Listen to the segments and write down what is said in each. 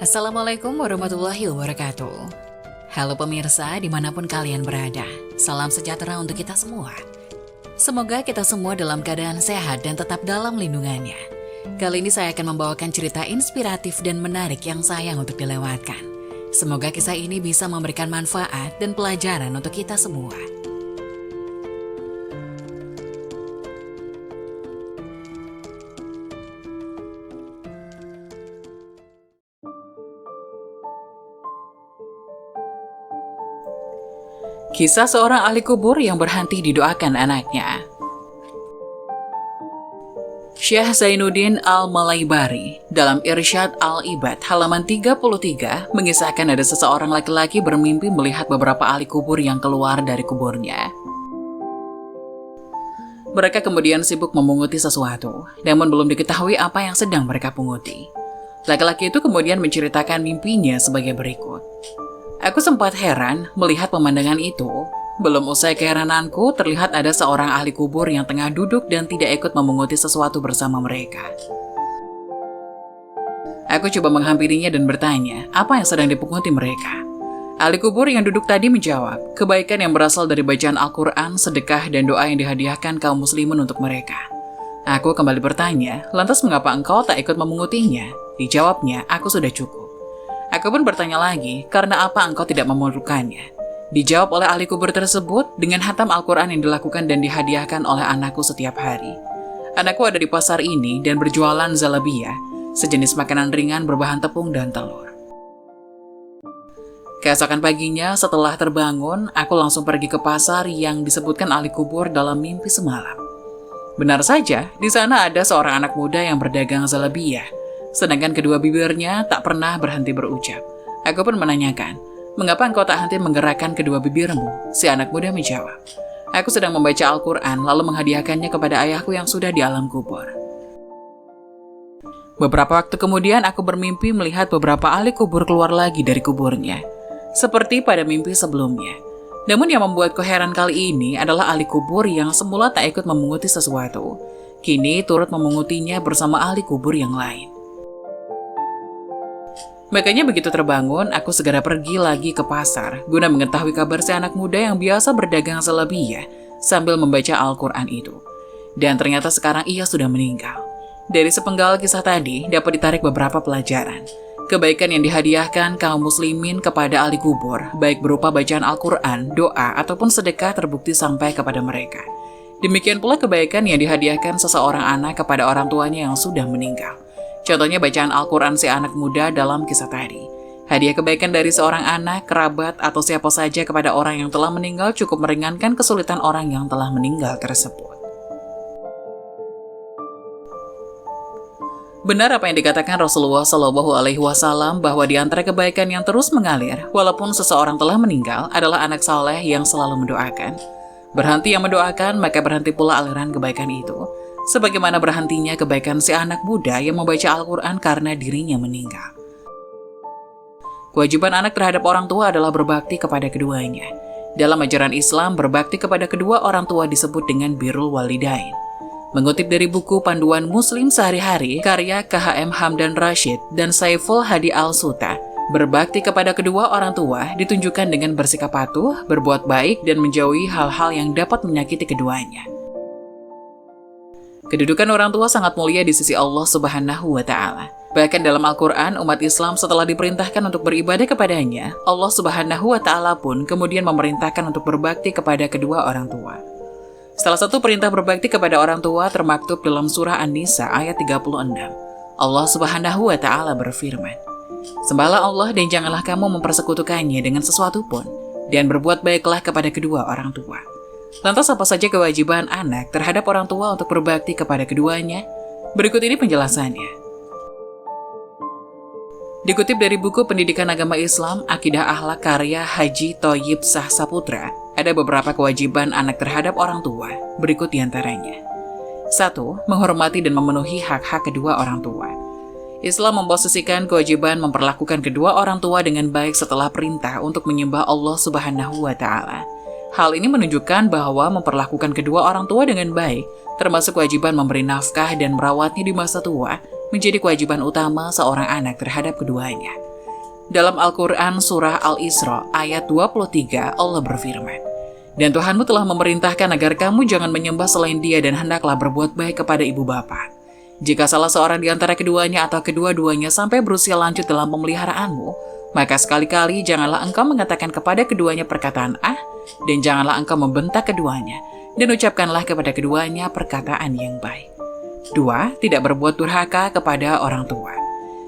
Assalamualaikum warahmatullahi wabarakatuh. Halo pemirsa dimanapun kalian berada, salam sejahtera untuk kita semua. Semoga kita semua dalam keadaan sehat dan tetap dalam lindungannya. Kali ini saya akan membawakan cerita inspiratif dan menarik yang sayang untuk dilewatkan. Semoga kisah ini bisa memberikan manfaat dan pelajaran untuk kita semua. Kisah seorang ahli kubur yang berhenti didoakan anaknya. Syekh Zainuddin Al-Malaybari dalam Irsyad Al-Ibad halaman 33 mengisahkan ada seseorang laki-laki bermimpi melihat beberapa ahli kubur yang keluar dari kuburnya. Mereka kemudian sibuk memunguti sesuatu, namun belum diketahui apa yang sedang mereka punguti. Laki-laki itu kemudian menceritakan mimpinya sebagai berikut. Aku sempat heran melihat pemandangan itu. Belum usai keherananku, terlihat ada seorang ahli kubur yang tengah duduk dan tidak ikut memunguti sesuatu bersama mereka. Aku coba menghampirinya dan bertanya, apa yang sedang dipunguti mereka? Ahli kubur yang duduk tadi menjawab, kebaikan yang berasal dari bacaan Al-Quran, sedekah, dan doa yang dihadiahkan kaum muslimin untuk mereka. Aku kembali bertanya, lantas mengapa engkau tak ikut memungutinya? Dijawabnya, aku sudah cukup. Aku pun bertanya lagi, karena apa engkau tidak memerlukannya? Dijawab oleh ahli kubur tersebut, dengan hatam Al-Quran yang dilakukan dan dihadiahkan oleh anakku setiap hari. Anakku ada di pasar ini dan berjualan zalabiyah, sejenis makanan ringan berbahan tepung dan telur. Keesokan paginya, setelah terbangun, aku langsung pergi ke pasar yang disebutkan ahli kubur dalam mimpi semalam. Benar saja, di sana ada seorang anak muda yang berdagang zalabiyah, sedangkan kedua bibirnya tak pernah berhenti berucap. Aku pun menanyakan, mengapa engkau tak henti menggerakkan kedua bibirmu? Si anak muda menjawab, aku sedang membaca Al-Quran lalu menghadiahkannya kepada ayahku yang sudah di alam kubur. Beberapa waktu kemudian aku bermimpi melihat beberapa ahli kubur keluar lagi dari kuburnya, seperti pada mimpi sebelumnya. Namun yang membuatku heran kali ini adalah ahli kubur yang semula tak ikut memunguti sesuatu, kini turut memungutinya bersama ahli kubur yang lain. Makanya begitu terbangun, aku segera pergi lagi ke pasar guna mengetahui kabar si anak muda yang biasa berdagang zalabiyah sambil membaca Al-Quran itu. Dan ternyata sekarang ia sudah meninggal. Dari sepenggal kisah tadi dapat ditarik beberapa pelajaran. Kebaikan yang dihadiahkan kaum muslimin kepada ahli kubur, baik berupa bacaan Al-Quran, doa, ataupun sedekah terbukti sampai kepada mereka. Demikian pula kebaikan yang dihadiahkan seseorang anak kepada orang tuanya yang sudah meninggal. Contohnya bacaan Al-Quran si anak muda dalam kisah tadi. Hadiah kebaikan dari seorang anak, kerabat, atau siapa saja kepada orang yang telah meninggal cukup meringankan kesulitan orang yang telah meninggal tersebut. Benar apa yang dikatakan Rasulullah SAW bahwa di antara kebaikan yang terus mengalir, walaupun seseorang telah meninggal, adalah anak saleh yang selalu mendoakan. Berhenti yang mendoakan, maka berhenti pula aliran kebaikan itu. Sebagaimana berhentinya kebaikan si anak muda yang membaca Al-Quran karena dirinya meninggal. Kewajiban anak terhadap orang tua adalah berbakti kepada keduanya. Dalam ajaran Islam, berbakti kepada kedua orang tua disebut dengan birrul walidain. Mengutip dari buku Panduan Muslim Sehari-hari, karya KHM Hamdan Rashid dan Saiful Hadi Al-Suta, berbakti kepada kedua orang tua ditunjukkan dengan bersikap patuh, berbuat baik, dan menjauhi hal-hal yang dapat menyakiti keduanya. Kedudukan orang tua sangat mulia di sisi Allah Subhanahu wa Ta'ala. Bahkan dalam Al-Quran, umat Islam setelah diperintahkan untuk beribadah kepadanya, Allah Subhanahu wa Ta'ala pun kemudian memerintahkan untuk berbakti kepada kedua orang tua. Salah satu perintah berbakti kepada orang tua termaktub dalam surah An-Nisa ayat 36. Allah Subhanahu wa Ta'ala berfirman, sembahlah Allah dan janganlah kamu mempersekutukannya dengan sesuatu pun, dan berbuat baiklah kepada kedua orang tua. Lantas apa saja kewajiban anak terhadap orang tua untuk berbakti kepada keduanya? Berikut ini penjelasannya. Dikutip dari buku Pendidikan Agama Islam, Akidah Akhlak karya Haji Thoyib Shah Saputra, ada beberapa kewajiban anak terhadap orang tua. Berikut diantaranya. 1. Menghormati dan memenuhi hak-hak kedua orang tua. Islam memposisikan kewajiban memperlakukan kedua orang tua dengan baik setelah perintah untuk menyembah Allah Subhanahu wa Ta'ala. Hal ini menunjukkan bahwa memperlakukan kedua orang tua dengan baik, termasuk kewajiban memberi nafkah dan merawatnya di masa tua, menjadi kewajiban utama seorang anak terhadap keduanya. Dalam Al-Quran Surah Al-Isra ayat 23, Allah berfirman, "Dan Tuhanmu telah memerintahkan agar kamu jangan menyembah selain Dia dan hendaklah berbuat baik kepada ibu bapa. Jika salah seorang di antara keduanya atau kedua-duanya sampai berusia lanjut dalam pemeliharaanmu, maka sekali-kali janganlah engkau mengatakan kepada keduanya perkataan ah, dan janganlah engkau membentak keduanya, dan ucapkanlah kepada keduanya perkataan yang baik." 2. Tidak berbuat durhaka kepada orang tua.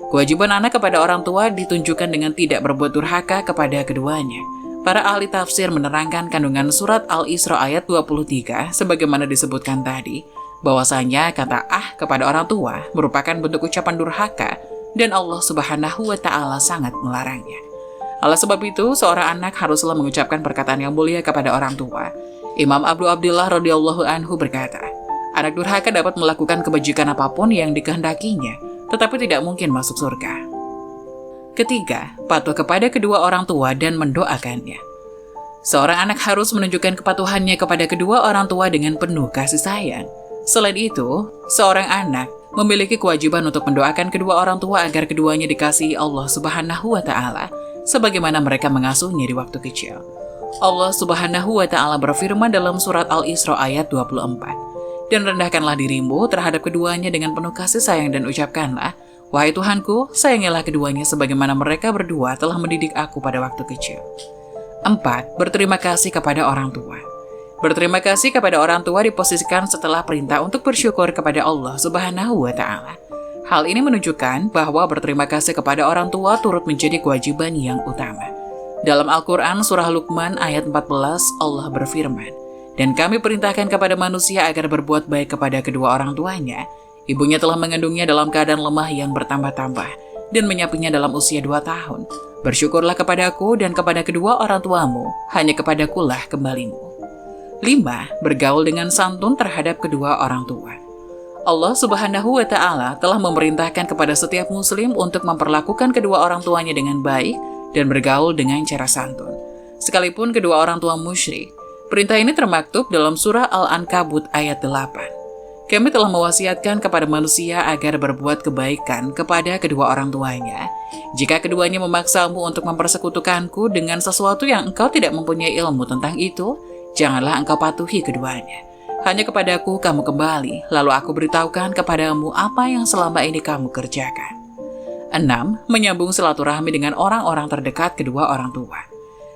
Kewajiban anak kepada orang tua ditunjukkan dengan tidak berbuat durhaka kepada keduanya. Para ahli tafsir menerangkan kandungan surat Al-Isra ayat 23 sebagaimana disebutkan tadi, bahwasanya kata ah kepada orang tua merupakan bentuk ucapan durhaka dan Allah Subhanahu wa Ta'ala sangat melarangnya. Oleh sebab itu, seorang anak haruslah mengucapkan perkataan yang mulia kepada orang tua. Imam Abu Abdullah radhiyallahu anhu berkata, anak durhaka dapat melakukan kebajikan apapun yang dikehendakinya, tetapi tidak mungkin masuk surga. Ketiga, patuh kepada kedua orang tua dan mendoakannya. Seorang anak harus menunjukkan kepatuhannya kepada kedua orang tua dengan penuh kasih sayang. Selain itu, seorang anak memiliki kewajiban untuk mendoakan kedua orang tua agar keduanya dikasihi Allah Subhanahu wa Ta'ala, sebagaimana mereka mengasuhnya di waktu kecil. Allah Subhanahu wa Ta'ala berfirman dalam surat Al-Isra ayat 24, "Dan rendahkanlah dirimu terhadap keduanya dengan penuh kasih sayang dan ucapkanlah, wahai Tuhanku, sayangilah keduanya sebagaimana mereka berdua telah mendidik aku pada waktu kecil." 4. Berterima kasih kepada orang tua. Berterima kasih kepada orang tua diposisikan setelah perintah untuk bersyukur kepada Allah Subhanahu wa Ta'ala. Hal ini menunjukkan bahwa berterima kasih kepada orang tua turut menjadi kewajiban yang utama. Dalam Al-Quran Surah Luqman ayat 14, Allah berfirman, "Dan kami perintahkan kepada manusia agar berbuat baik kepada kedua orang tuanya. Ibunya telah mengandungnya dalam keadaan lemah yang bertambah-tambah dan menyapunya dalam usia 2 tahun. Bersyukurlah kepadaku dan kepada kedua orang tuamu, hanya kepadakulah kembalimu." 5. Bergaul dengan santun terhadap kedua orang tua. Allah Subhanahu wa Ta'ala telah memerintahkan kepada setiap muslim untuk memperlakukan kedua orang tuanya dengan baik dan bergaul dengan cara santun, sekalipun kedua orang tua musyrik. Perintah ini termaktub dalam surah Al-Ankabut ayat 8. Kami telah mewasiatkan kepada manusia agar berbuat kebaikan kepada kedua orang tuanya. Jika keduanya memaksamu untuk mempersekutukanku dengan sesuatu yang engkau tidak mempunyai ilmu tentang itu, janganlah engkau patuhi keduanya. Hanya kepadaku kamu kembali, lalu aku beritahukan kepadamu apa yang selama ini kamu kerjakan. 6. Menyambung silaturahmi dengan orang-orang terdekat kedua orang tua.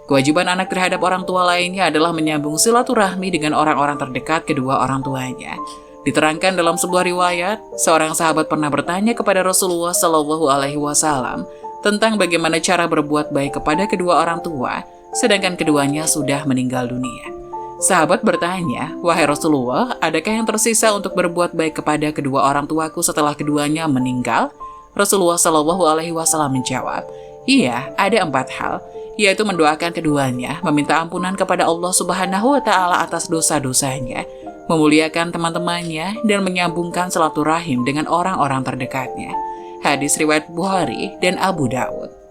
Kewajiban anak terhadap orang tua lainnya adalah menyambung silaturahmi dengan orang-orang terdekat kedua orang tuanya. Diterangkan dalam sebuah riwayat, seorang sahabat pernah bertanya kepada Rasulullah Shallallahu Alaihi Wasallam tentang bagaimana cara berbuat baik kepada kedua orang tua, sedangkan keduanya sudah meninggal dunia. Sahabat bertanya, "Wahai Rasulullah, adakah yang tersisa untuk berbuat baik kepada kedua orang tuaku setelah keduanya meninggal?" Rasulullah Shallallahu Alaihi Wasallam menjawab, "Iya, ada 4 hal, yaitu mendoakan keduanya, meminta ampunan kepada Allah Subhanahu wa Ta'ala atas dosa-dosanya, memuliakan teman-temannya, dan menyambungkan silaturahim dengan orang-orang terdekatnya." Hadis riwayat Bukhari dan Abu Daud.